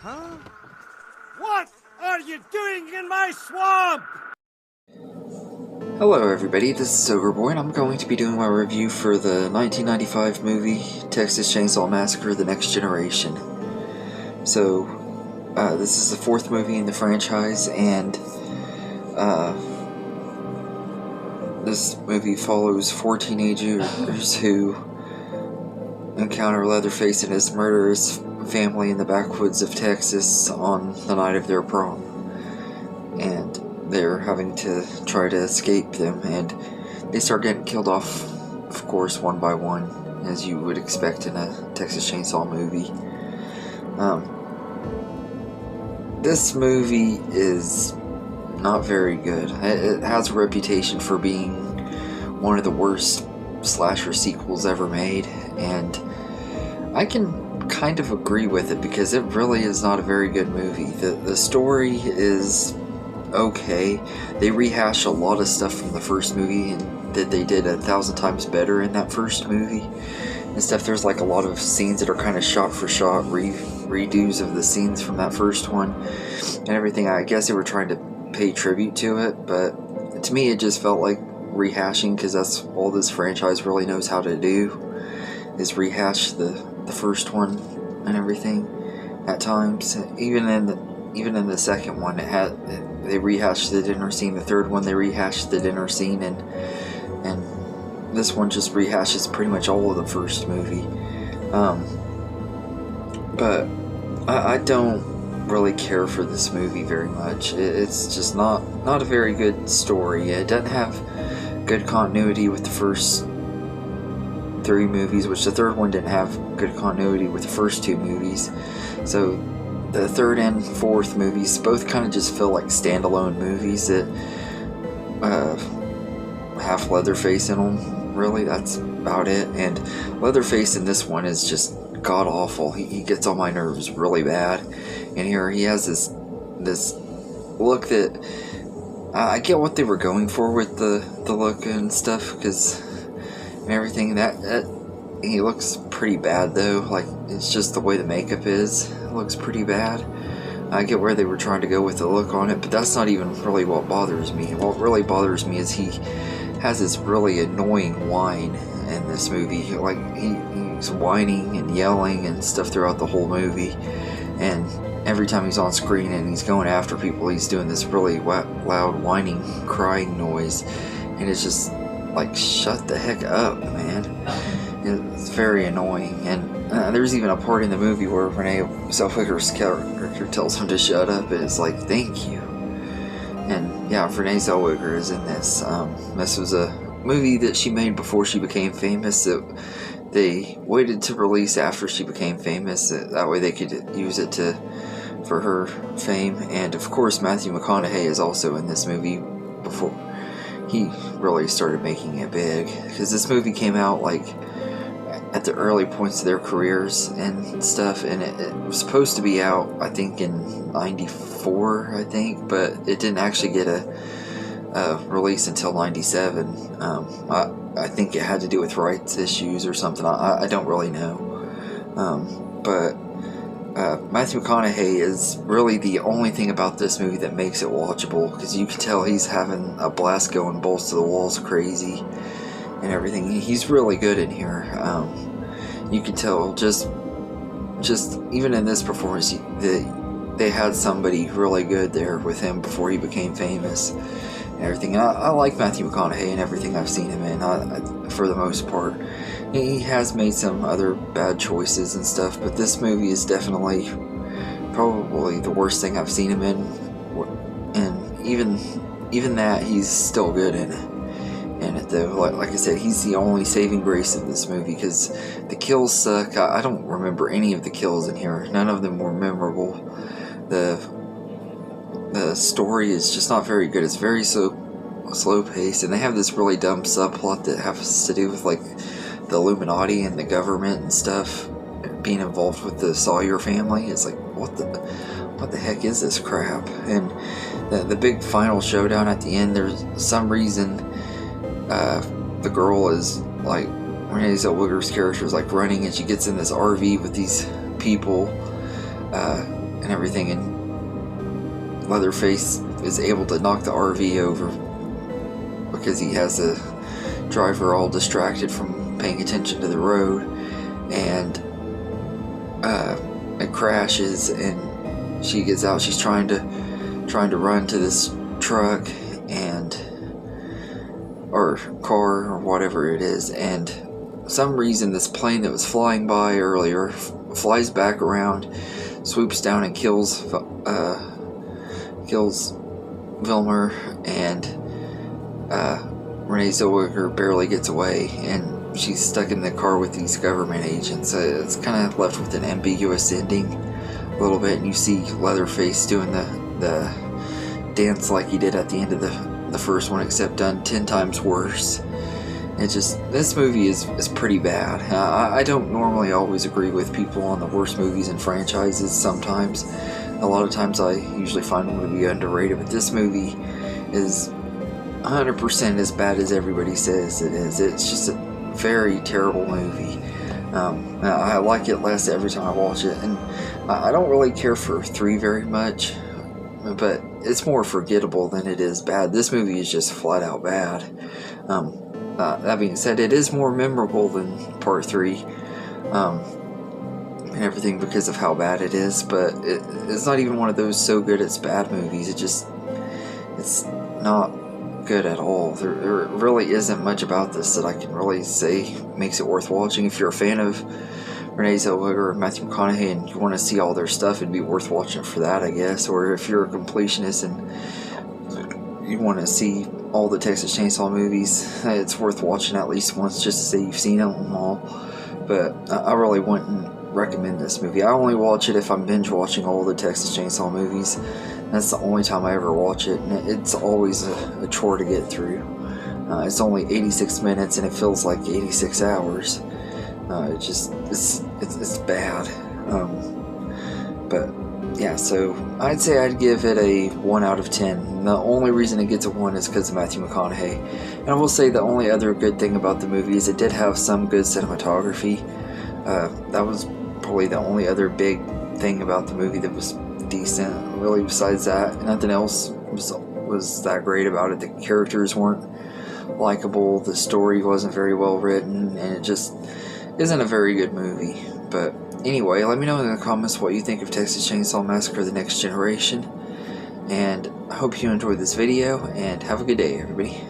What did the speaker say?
Huh? What are you doing in my swamp? Hello everybody, this is Ogre and I'm going to be doing my review for the 1995 movie Texas Chainsaw Massacre: The Next Generation. So, this is the fourth movie in the franchise, and this movie follows four teenagers who encounter Leatherface and his murderous family in the backwoods of Texas on the night of their prom. And they're having to try to escape them, and they start getting killed off, of course, one by one, as you would expect in a Texas Chainsaw movie. This movie is not very good. It has a reputation for being one of the worst slasher sequels ever made, and I can kind of agree with it because it really is not a very good movie. The story is okay. They rehash a lot of stuff from the first movie and that they did 1,000 times better in that first movie and stuff. There's like a lot of scenes that are kind of shot for shot redos of the scenes from that first one and everything. I guess they were trying to pay tribute to it, but to me it just felt like rehashing, because that's all this franchise really knows how to do, is rehash the first one and everything at times. Even in the second one, they rehashed the dinner scene. The third one, they rehashed the dinner scene, and this one just rehashes pretty much all of the first movie. But I don't really care for this movie very much. It's just not a very good story. It doesn't have good continuity with the first three movies, which the third one didn't have good continuity with the first two movies. So the third and fourth movies both kind of just feel like standalone movies that have Leatherface in them. Really, that's about it. And Leatherface in this one is just god awful. He gets on my nerves really bad. And here he has this look that I get what they were going for with the look and stuff, because and everything that he looks pretty bad though. Like, it's just the way the makeup is. It looks pretty bad. I get where they were trying to go with the look on it, but that's not even really what bothers me. What really bothers me is he has this really annoying whine in this movie. Like, he's whining and yelling and stuff throughout the whole movie, and every time he's on screen and he's going after people, he's doing this really loud whining, crying noise, and it's just like, shut the heck up, man. It's very annoying. And there's even a part in the movie where Renee Zellweger's character tells him to shut up, and it's like, thank you. And yeah, Renee Zellweger is in this. This was a movie that she made before she became famous, that they waited to release after she became famous, that way they could use it for her fame. And of course Matthew McConaughey is also in this movie before he really started making it big, because this movie came out like at the early points of their careers and stuff, and it was supposed to be out, I think, in '94, I think, but it didn't actually get a release until '97. I think it had to do with rights issues or something. I don't really know. But Matthew McConaughey is really the only thing about this movie that makes it watchable, because you can tell he's having a blast going balls to the walls crazy and everything. He's really good in here. You can tell just even in this performance they had somebody really good there with him before he became famous and everything. I like Matthew McConaughey and everything I've seen him in, for the most part. He has made some other bad choices and stuff, but this movie is definitely probably the worst thing I've seen him in, and even that, he's still good in it though. Like I said, he's the only saving grace of this movie, because the kills suck. I don't remember any of the kills in here. None of them were memorable. The story is just not very good. It's very slow paced, and they have this really dumb subplot that has to do with like the Illuminati and the government and stuff being involved with the Sawyer family. It's like, what the heck is this crap? And the big final showdown at the end, there's some reason the girl is like, Renee Zellweger's character is like running, and she gets in this RV with these people and everything, and Leatherface is able to knock the RV over because he has the driver all distracted from paying attention to the road, and it crashes, and she gets out. She's trying to run to this truck or car or whatever it is, and for some reason this plane that was flying by earlier flies back around, swoops down and kills Vilmer, and Renee Zellweger barely gets away, and she's stuck in the car with these government agents. It's kind of left with an ambiguous ending a little bit, and you see Leatherface doing the dance like he did at the end of the first one, except done 10 times worse. This movie is pretty bad. I don't normally always agree with people on the worst movies and franchises. Sometimes, a lot of times I usually find them to be underrated, but this movie is 100% as bad as everybody says it is. It's just a very terrible movie. I like it less every time I watch it, and I don't really care for 3 very much, but it's more forgettable than it is bad. This movie is just flat out bad. That being said, it is more memorable than Part 3 and everything because of how bad it is, but it's not even one of those so good it's bad movies. It's not good at all. There really isn't much about this that I can really say makes it worth watching. If you're a fan of Renee Zellweger or Matthew McConaughey and you want to see all their stuff, it'd be worth watching for that, I guess. Or if you're a completionist and you want to see all the Texas Chainsaw movies, it's worth watching at least once just to say you've seen them all. But I really wouldn't recommend this movie. I only watch it if I'm binge watching all the Texas Chainsaw movies. That's the only time I ever watch it, and it's always a chore to get through. It's only 86 minutes and it feels like 86 hours. It's bad. But yeah, so I'd say I'd give it a 1 out of 10. The only reason it gets a 1 is because of Matthew McConaughey. And I will say the only other good thing about the movie is it did have some good cinematography. That was probably the only other big thing about the movie that was decent. Really, besides that, nothing else was that great about it. The characters weren't likable, the story wasn't very well written, and it just isn't a very good movie. But anyway, let me know in the comments what you think of Texas Chainsaw Massacre: The Next Generation, and I hope you enjoyed this video, and have a good day, everybody.